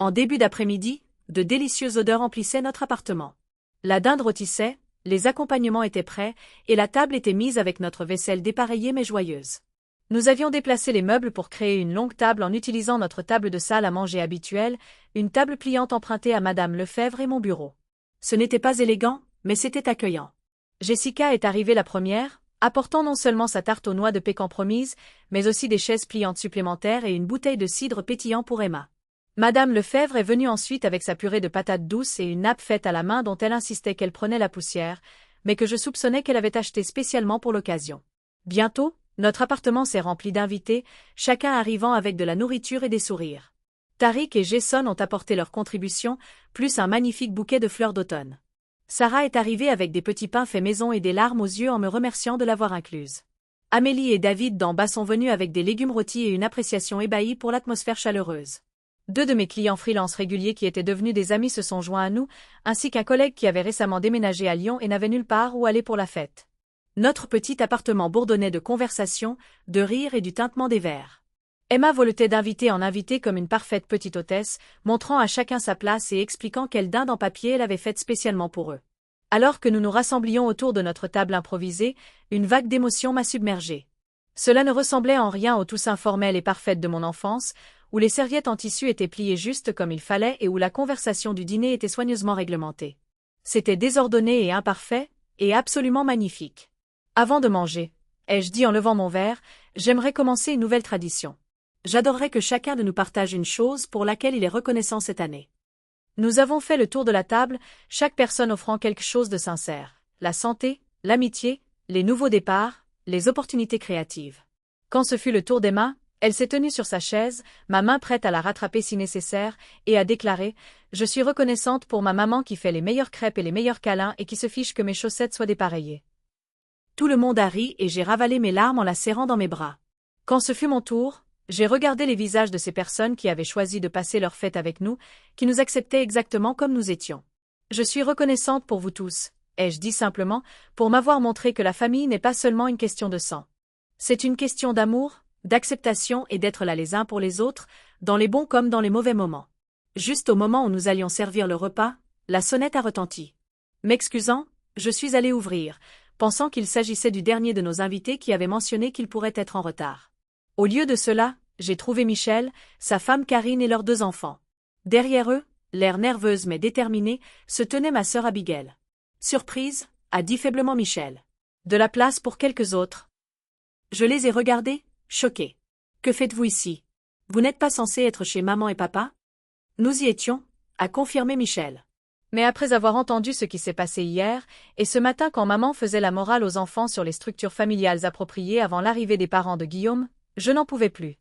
En début d'après-midi, de délicieuses odeurs emplissaient notre appartement. La dinde rôtissait, les accompagnements étaient prêts, et la table était mise avec notre vaisselle dépareillée mais joyeuse. Nous avions déplacé les meubles pour créer une longue table en utilisant notre table de salle à manger habituelle, une table pliante empruntée à Madame Lefebvre et mon bureau. Ce n'était pas élégant, mais c'était accueillant. Jessica est arrivée la première, apportant non seulement sa tarte aux noix de pécan promise, mais aussi des chaises pliantes supplémentaires et une bouteille de cidre pétillant pour Emma. Madame Lefebvre est venue ensuite avec sa purée de patates douces et une nappe faite à la main dont elle insistait qu'elle prenait la poussière, mais que je soupçonnais qu'elle avait acheté spécialement pour l'occasion. Bientôt, notre appartement s'est rempli d'invités, chacun arrivant avec de la nourriture et des sourires. Tariq et Jason ont apporté leur contribution, plus un magnifique bouquet de fleurs d'automne. Sarah est arrivée avec des petits pains faits maison et des larmes aux yeux en me remerciant de l'avoir incluse. Amélie et David d'en bas sont venus avec des légumes rôtis et une appréciation ébahie pour l'atmosphère chaleureuse. 2 de mes clients freelance réguliers qui étaient devenus des amis se sont joints à nous, ainsi qu'un collègue qui avait récemment déménagé à Lyon et n'avait nulle part où aller pour la fête. Notre petit appartement bourdonnait de conversations, de rires et du tintement des verres. Emma voletait d'invité en invité comme une parfaite petite hôtesse, montrant à chacun sa place et expliquant quelle dinde en papier elle avait faite spécialement pour eux. Alors que nous nous rassemblions autour de notre table improvisée, une vague d'émotion m'a submergée. Cela ne ressemblait en rien aux toussaint formelles et parfaites de mon enfance, où les serviettes en tissu étaient pliées juste comme il fallait et où la conversation du dîner était soigneusement réglementée. C'était désordonné et imparfait, et absolument magnifique. Avant de manger, ai-je dit en levant mon verre, j'aimerais commencer une nouvelle tradition. J'adorerais que chacun de nous partage une chose pour laquelle il est reconnaissant cette année. Nous avons fait le tour de la table, chaque personne offrant quelque chose de sincère. La santé, l'amitié, les nouveaux départs, les opportunités créatives. Quand ce fut le tour d'Emma, elle s'est tenue sur sa chaise, ma main prête à la rattraper si nécessaire, et a déclaré « Je suis reconnaissante pour ma maman qui fait les meilleures crêpes et les meilleurs câlins et qui se fiche que mes chaussettes soient dépareillées. » Tout le monde a ri et j'ai ravalé mes larmes en la serrant dans mes bras. Quand ce fut mon tour, j'ai regardé les visages de ces personnes qui avaient choisi de passer leur fête avec nous, qui nous acceptaient exactement comme nous étions. Je suis reconnaissante pour vous tous, ai-je dit simplement, pour m'avoir montré que la famille n'est pas seulement une question de sang. C'est une question d'amour, d'acceptation et d'être là les uns pour les autres, dans les bons comme dans les mauvais moments. Juste au moment où nous allions servir le repas, la sonnette a retenti. M'excusant, je suis allée ouvrir, pensant qu'il s'agissait du dernier de nos invités qui avait mentionné qu'il pourrait être en retard. Au lieu de cela, j'ai trouvé Michel, sa femme Karine et leurs 2 enfants. Derrière eux, l'air nerveuse mais déterminée, se tenait ma sœur Abigail. Surprise, a dit faiblement Michel. De la place pour quelques autres. Je les ai regardés, choqués. Que faites-vous ici? Vous n'êtes pas censé être chez maman et papa? Nous y étions, a confirmé Michel. Mais après avoir entendu ce qui s'est passé hier, et ce matin quand maman faisait la morale aux enfants sur les structures familiales appropriées avant l'arrivée des parents de Guillaume, je n'en pouvais plus.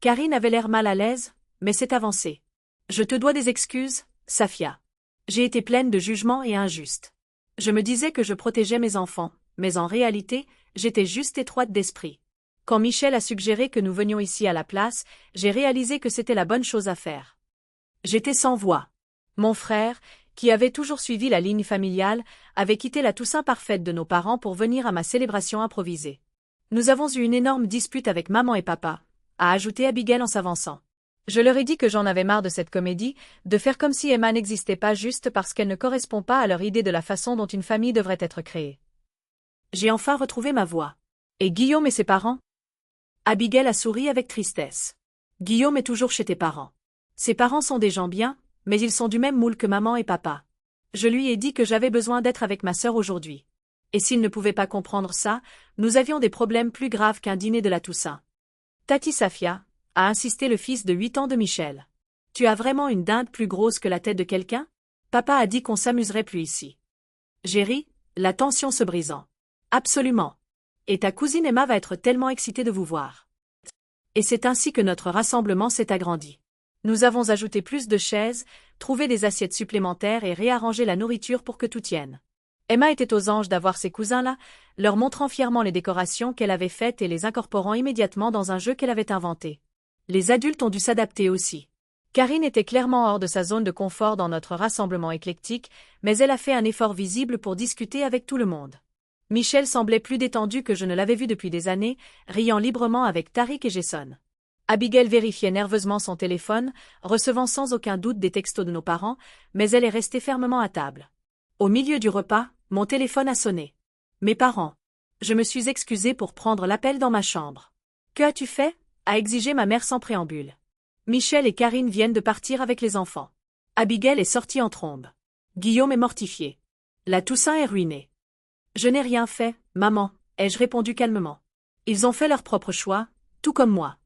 Karine avait l'air mal à l'aise, mais s'est avancée. Je te dois des excuses, Safia. J'ai été pleine de jugement et injuste. Je me disais que je protégeais mes enfants, mais en réalité, j'étais juste étroite d'esprit. Quand Michel a suggéré que nous venions ici à la place, j'ai réalisé que c'était la bonne chose à faire. J'étais sans voix. Mon frère, qui avait toujours suivi la ligne familiale, avait quitté la Toussaint parfaite de nos parents pour venir à ma célébration improvisée. Nous avons eu une énorme dispute avec maman et papa, a ajouté Abigail en s'avançant. Je leur ai dit que j'en avais marre de cette comédie, de faire comme si Emma n'existait pas juste parce qu'elle ne correspond pas à leur idée de la façon dont une famille devrait être créée. J'ai enfin retrouvé ma voix. Et Guillaume et ses parents? Abigail a souri avec tristesse. Guillaume est toujours chez tes parents. Ses parents sont des gens bien, mais ils sont du même moule que maman et papa. Je lui ai dit que j'avais besoin d'être avec ma sœur aujourd'hui. Et s'il ne pouvait pas comprendre ça, nous avions des problèmes plus graves qu'un dîner de la Toussaint. Tati Safia, a insisté le fils de 8 ans de Michel. Tu as vraiment une dinde plus grosse que la tête de quelqu'un? Papa a dit qu'on s'amuserait plus ici. J'ai ri, la tension se brisant. Absolument. Et ta cousine Emma va être tellement excitée de vous voir. Et c'est ainsi que notre rassemblement s'est agrandi. Nous avons ajouté plus de chaises, trouvé des assiettes supplémentaires et réarrangé la nourriture pour que tout tienne. Emma était aux anges d'avoir ses cousins là, leur montrant fièrement les décorations qu'elle avait faites et les incorporant immédiatement dans un jeu qu'elle avait inventé. Les adultes ont dû s'adapter aussi. Karine était clairement hors de sa zone de confort dans notre rassemblement éclectique, mais elle a fait un effort visible pour discuter avec tout le monde. Michel semblait plus détendu que je ne l'avais vu depuis des années, riant librement avec Tariq et Jason. Abigail vérifiait nerveusement son téléphone, recevant sans aucun doute des textos de nos parents, mais elle est restée fermement à table. Au milieu du repas, mon téléphone a sonné. Mes parents. Je me suis excusée pour prendre l'appel dans ma chambre. Que as-tu fait? A exigé ma mère sans préambule. Michel et Karine viennent de partir avec les enfants. Abigail est sortie en trombe. Guillaume est mortifié. La Toussaint est ruinée. Je n'ai rien fait, maman, ai-je répondu calmement. Ils ont fait leur propre choix, tout comme moi.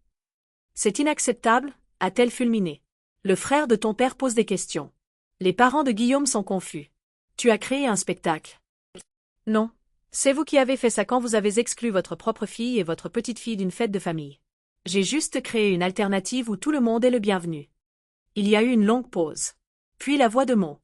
C'est inacceptable, a-t-elle fulminé. Le frère de ton père pose des questions. Les parents de Guillaume sont confus. Tu as créé un spectacle. Non. C'est vous qui avez fait ça quand vous avez exclu votre propre fille et votre petite-fille d'une fête de famille. J'ai juste créé une alternative où tout le monde est le bienvenu. Il y a eu une longue pause. Puis la voix de mon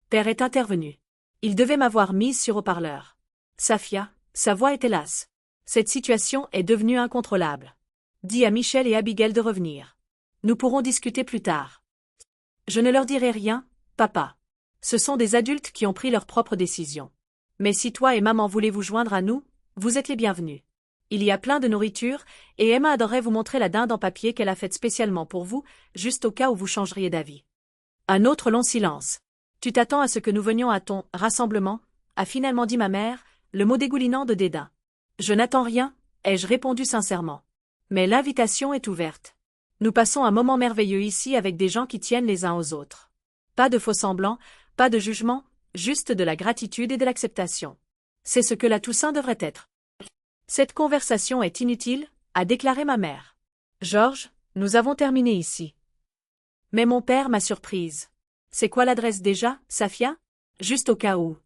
père est intervenue. Il devait m'avoir mise sur haut-parleur. Safia, sa voix est hélas. Cette situation est devenue incontrôlable. Dis à Michel et Abigail de revenir. Nous pourrons discuter plus tard. Je ne leur dirai rien, papa. Ce sont des adultes qui ont pris leurs propres décisions. Mais si toi et maman voulez vous joindre à nous, vous êtes les bienvenus. Il y a plein de nourriture, et Emma adorerait vous montrer la dinde en papier qu'elle a faite spécialement pour vous, juste au cas où vous changeriez d'avis. Un autre long silence. Tu t'attends à ce que nous venions à ton rassemblement, a finalement dit ma mère, le mot dégoulinant de dédain. Je n'attends rien, ai-je répondu sincèrement. Mais l'invitation est ouverte. Nous passons un moment merveilleux ici avec des gens qui tiennent les uns aux autres. Pas de faux semblants, pas de jugement, juste de la gratitude et de l'acceptation. C'est ce que la Toussaint devrait être. Cette conversation est inutile, a déclaré ma mère. Georges, nous avons terminé ici. Mais mon père m'a surprise. C'est quoi l'adresse déjà, Safia? Juste au cas où.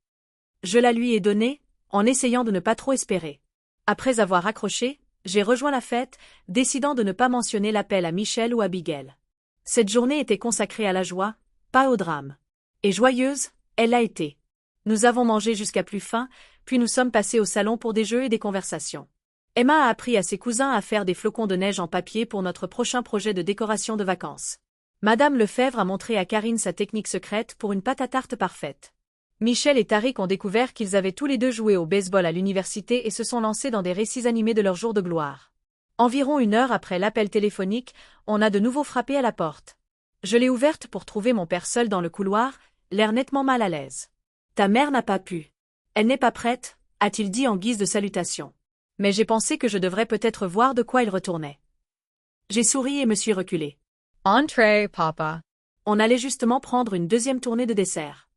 Je la lui ai donnée, en essayant de ne pas trop espérer. Après avoir raccroché, j'ai rejoint la fête, décidant de ne pas mentionner l'appel à Michel ou Abigail. Cette journée était consacrée à la joie, pas au drame. Et joyeuse, elle a été. Nous avons mangé jusqu'à plus faim, puis nous sommes passés au salon pour des jeux et des conversations. Emma a appris à ses cousins à faire des flocons de neige en papier pour notre prochain projet de décoration de vacances. Madame Lefebvre a montré à Karine sa technique secrète pour une pâte à tarte parfaite. Michel et Tariq ont découvert qu'ils avaient tous les deux joué au baseball à l'université et se sont lancés dans des récits animés de leur jour de gloire. Environ 1 heure après l'appel téléphonique, on a de nouveau frappé à la porte. Je l'ai ouverte pour trouver mon père seul dans le couloir, l'air nettement mal à l'aise. Ta mère n'a pas pu. Elle n'est pas prête, a-t-il dit en guise de salutation. Mais j'ai pensé que je devrais peut-être voir de quoi il retournait. J'ai souri et me suis reculée. Entrez, papa. On allait justement prendre une deuxième tournée de dessert.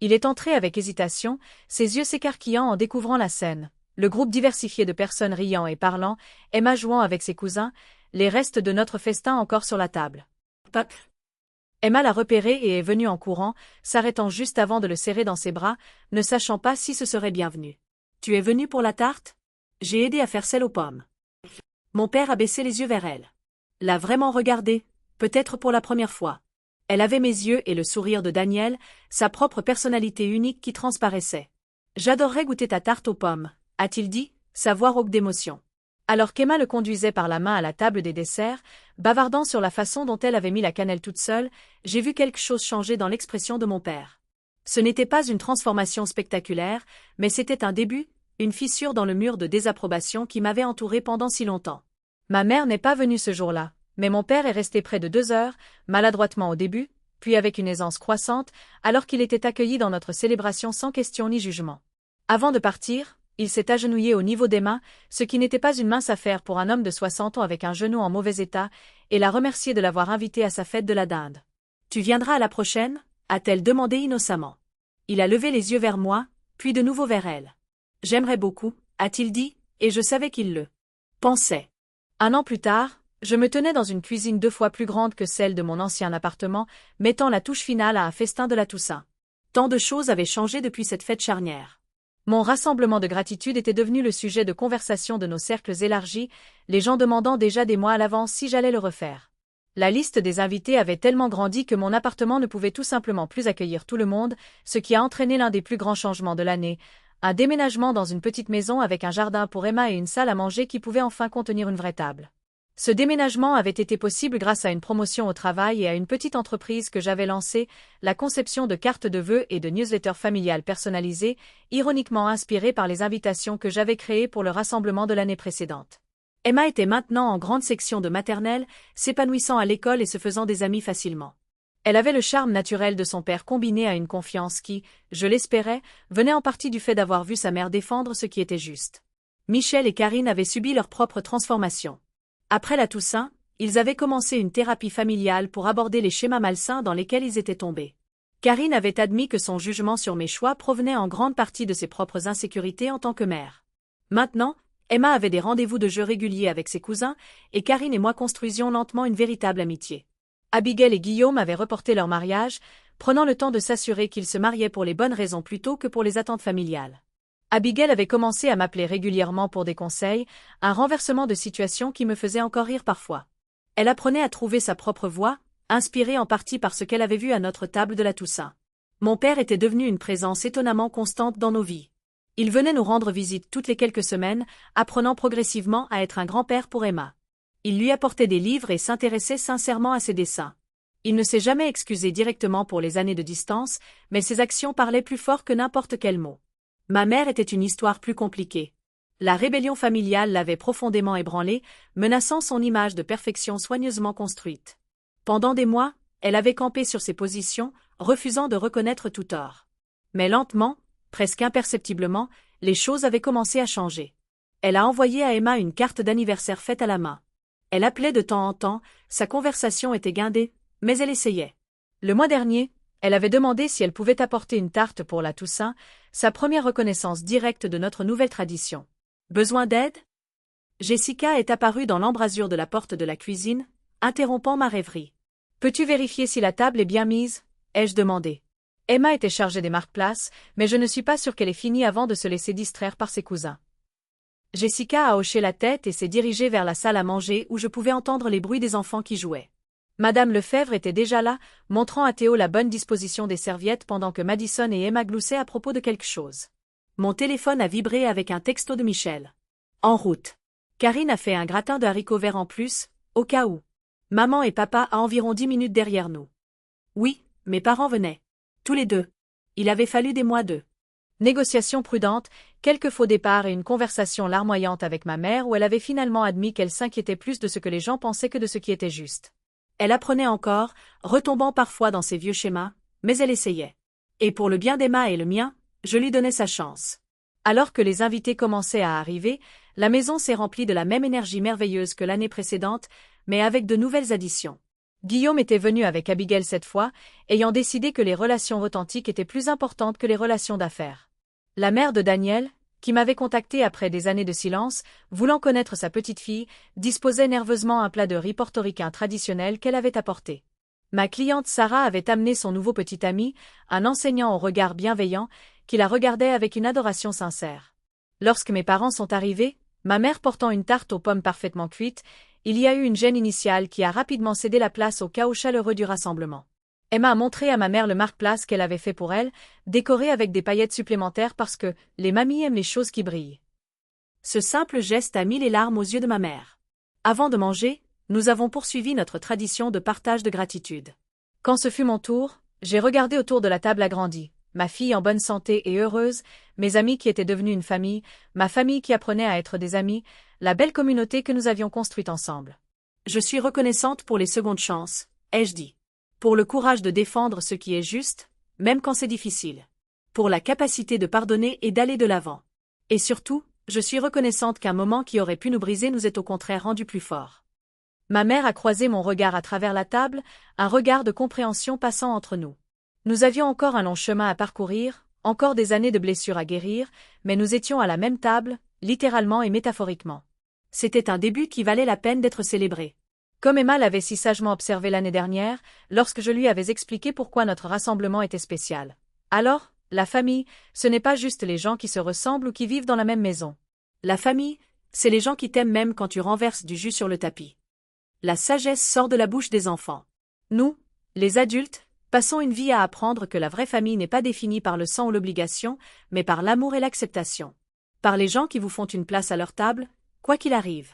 Il est entré avec hésitation, ses yeux s'écarquillant en découvrant la scène. Le groupe diversifié de personnes riant et parlant, Emma jouant avec ses cousins, les restes de notre festin encore sur la table. Pap. Emma l'a repéré et est venue en courant, s'arrêtant juste avant de le serrer dans ses bras, ne sachant pas si ce serait bienvenu. Tu es venu pour la tarte? J'ai aidé à faire celle aux pommes. Mon père a baissé les yeux vers elle. L'a vraiment regardée, peut-être pour la première fois. Elle avait mes yeux et le sourire de Daniel, sa propre personnalité unique qui transparaissait. J'adorerais goûter ta tarte aux pommes, a-t-il dit, sa voix rauque d'émotion. Alors qu'Emma le conduisait par la main à la table des desserts, bavardant sur la façon dont elle avait mis la cannelle toute seule, j'ai vu quelque chose changer dans l'expression de mon père. Ce n'était pas une transformation spectaculaire, mais c'était un début, une fissure dans le mur de désapprobation qui m'avait entouré pendant si longtemps. Ma mère n'est pas venue ce jour-là, mais mon père est resté près de 2 heures, maladroitement au début, puis avec une aisance croissante, alors qu'il était accueilli dans notre célébration sans question ni jugement. Avant de partir, il s'est agenouillé au niveau d'Emma, ce qui n'était pas une mince affaire pour un homme de 60 ans avec un genou en mauvais état, et l'a remercié de l'avoir invité à sa fête de la dinde. Tu viendras à la prochaine? A-t-elle demandé innocemment. Il a levé les yeux vers moi, puis de nouveau vers elle. J'aimerais beaucoup, a-t-il dit, et je savais qu'il le pensait. 1 an plus tard, je me tenais dans une cuisine 2 fois plus grande que celle de mon ancien appartement, mettant la touche finale à un festin de la Toussaint. Tant de choses avaient changé depuis cette fête charnière. Mon rassemblement de gratitude était devenu le sujet de conversation de nos cercles élargis, les gens demandant déjà des mois à l'avance si j'allais le refaire. La liste des invités avait tellement grandi que mon appartement ne pouvait tout simplement plus accueillir tout le monde, ce qui a entraîné l'un des plus grands changements de l'année, un déménagement dans une petite maison avec un jardin pour Emma et une salle à manger qui pouvait enfin contenir une vraie table. Ce déménagement avait été possible grâce à une promotion au travail et à une petite entreprise que j'avais lancée, la conception de cartes de vœux et de newsletters familiales personnalisées, ironiquement inspirées par les invitations que j'avais créées pour le rassemblement de l'année précédente. Emma était maintenant en grande section de maternelle, s'épanouissant à l'école et se faisant des amis facilement. Elle avait le charme naturel de son père combiné à une confiance qui, je l'espérais, venait en partie du fait d'avoir vu sa mère défendre ce qui était juste. Michel et Karine avaient subi leur propre transformation. Après la Toussaint, ils avaient commencé une thérapie familiale pour aborder les schémas malsains dans lesquels ils étaient tombés. Karine avait admis que son jugement sur mes choix provenait en grande partie de ses propres insécurités en tant que mère. Maintenant, Emma avait des rendez-vous de jeu réguliers avec ses cousins, et Karine et moi construisions lentement une véritable amitié. Abigail et Guillaume avaient reporté leur mariage, prenant le temps de s'assurer qu'ils se mariaient pour les bonnes raisons plutôt que pour les attentes familiales. Abigail avait commencé à m'appeler régulièrement pour des conseils, un renversement de situation qui me faisait encore rire parfois. Elle apprenait à trouver sa propre voie, inspirée en partie par ce qu'elle avait vu à notre table de la Toussaint. Mon père était devenu une présence étonnamment constante dans nos vies. Il venait nous rendre visite toutes les quelques semaines, apprenant progressivement à être un grand-père pour Emma. Il lui apportait des livres et s'intéressait sincèrement à ses dessins. Il ne s'est jamais excusé directement pour les années de distance, mais ses actions parlaient plus fort que n'importe quel mot. Ma mère était une histoire plus compliquée. La rébellion familiale l'avait profondément ébranlée, menaçant son image de perfection soigneusement construite. Pendant des mois, elle avait campé sur ses positions, refusant de reconnaître tout tort. Mais lentement, presque imperceptiblement, les choses avaient commencé à changer. Elle a envoyé à Emma une carte d'anniversaire faite à la main. Elle appelait de temps en temps, sa conversation était guindée, mais elle essayait. Le mois dernier, elle avait demandé si elle pouvait apporter une tarte pour la Toussaint, sa première reconnaissance directe de notre nouvelle tradition. Besoin d'aide? Jessica est apparue dans l'embrasure de la porte de la cuisine, interrompant ma rêverie. Peux-tu vérifier si la table est bien mise? Ai-je demandé. Emma était chargée des marque-places, mais je ne suis pas sûre qu'elle ait fini avant de se laisser distraire par ses cousins. Jessica a hoché la tête et s'est dirigée vers la salle à manger où je pouvais entendre les bruits des enfants qui jouaient. Madame Lefebvre était déjà là, montrant à Théo la bonne disposition des serviettes pendant que Madison et Emma gloussaient à propos de quelque chose. Mon téléphone a vibré avec un texto de Michel. En route. Karine a fait un gratin de haricots verts en plus, au cas où. Maman et papa à environ 10 minutes derrière nous. Oui, mes parents venaient. Tous les deux. Il avait fallu des mois de négociations prudentes, quelques faux départs et une conversation larmoyante avec ma mère où elle avait finalement admis qu'elle s'inquiétait plus de ce que les gens pensaient que de ce qui était juste. Elle apprenait encore, retombant parfois dans ses vieux schémas, mais elle essayait. Et pour le bien d'Emma et le mien, je lui donnais sa chance. Alors que les invités commençaient à arriver, la maison s'est remplie de la même énergie merveilleuse que l'année précédente, mais avec de nouvelles additions. Guillaume était venu avec Abigail cette fois, ayant décidé que les relations authentiques étaient plus importantes que les relations d'affaires. La mère de Daniel, qui m'avait contacté après des années de silence, voulant connaître sa petite-fille, disposait nerveusement un plat de riz portoricain traditionnel qu'elle avait apporté. Ma cliente Sarah avait amené son nouveau petit ami, un enseignant au regard bienveillant, qui la regardait avec une adoration sincère. Lorsque mes parents sont arrivés, ma mère portant une tarte aux pommes parfaitement cuite, il y a eu une gêne initiale qui a rapidement cédé la place au chaos chaleureux du rassemblement. Emma a montré à ma mère le marque-place qu'elle avait fait pour elle, décoré avec des paillettes supplémentaires parce que les mamies aiment les choses qui brillent. Ce simple geste a mis les larmes aux yeux de ma mère. Avant de manger, nous avons poursuivi notre tradition de partage de gratitude. Quand ce fut mon tour, j'ai regardé autour de la table agrandie, ma fille en bonne santé et heureuse, mes amis qui étaient devenus une famille, ma famille qui apprenait à être des amis, la belle communauté que nous avions construite ensemble. Je suis reconnaissante pour les secondes chances, ai-je dit. Pour le courage de défendre ce qui est juste, même quand c'est difficile. Pour la capacité de pardonner et d'aller de l'avant. Et surtout, je suis reconnaissante qu'un moment qui aurait pu nous briser nous est au contraire rendu plus forts. Ma mère a croisé mon regard à travers la table, un regard de compréhension passant entre nous. Nous avions encore un long chemin à parcourir, encore des années de blessures à guérir, mais nous étions à la même table, littéralement et métaphoriquement. C'était un début qui valait la peine d'être célébré. Comme Emma l'avait si sagement observé l'année dernière, lorsque je lui avais expliqué pourquoi notre rassemblement était spécial. Alors, la famille, ce n'est pas juste les gens qui se ressemblent ou qui vivent dans la même maison. La famille, c'est les gens qui t'aiment même quand tu renverses du jus sur le tapis. La sagesse sort de la bouche des enfants. Nous, les adultes, passons une vie à apprendre que la vraie famille n'est pas définie par le sang ou l'obligation, mais par l'amour et l'acceptation. Par les gens qui vous font une place à leur table, quoi qu'il arrive.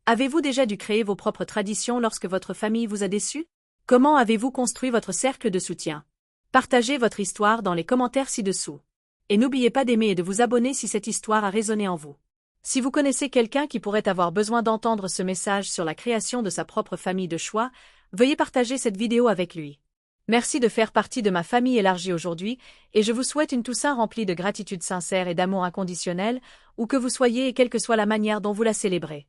Avez-vous déjà dû créer vos propres traditions lorsque votre famille vous a déçu? Comment avez-vous construit votre cercle de soutien? Partagez votre histoire dans les commentaires ci-dessous. Et n'oubliez pas d'aimer et de vous abonner si cette histoire a résonné en vous. Si vous connaissez quelqu'un qui pourrait avoir besoin d'entendre ce message sur la création de sa propre famille de choix, veuillez partager cette vidéo avec lui. Merci de faire partie de ma famille élargie aujourd'hui, et je vous souhaite une Toussaint remplie de gratitude sincère et d'amour inconditionnel, où que vous soyez et quelle que soit la manière dont vous la célébrez.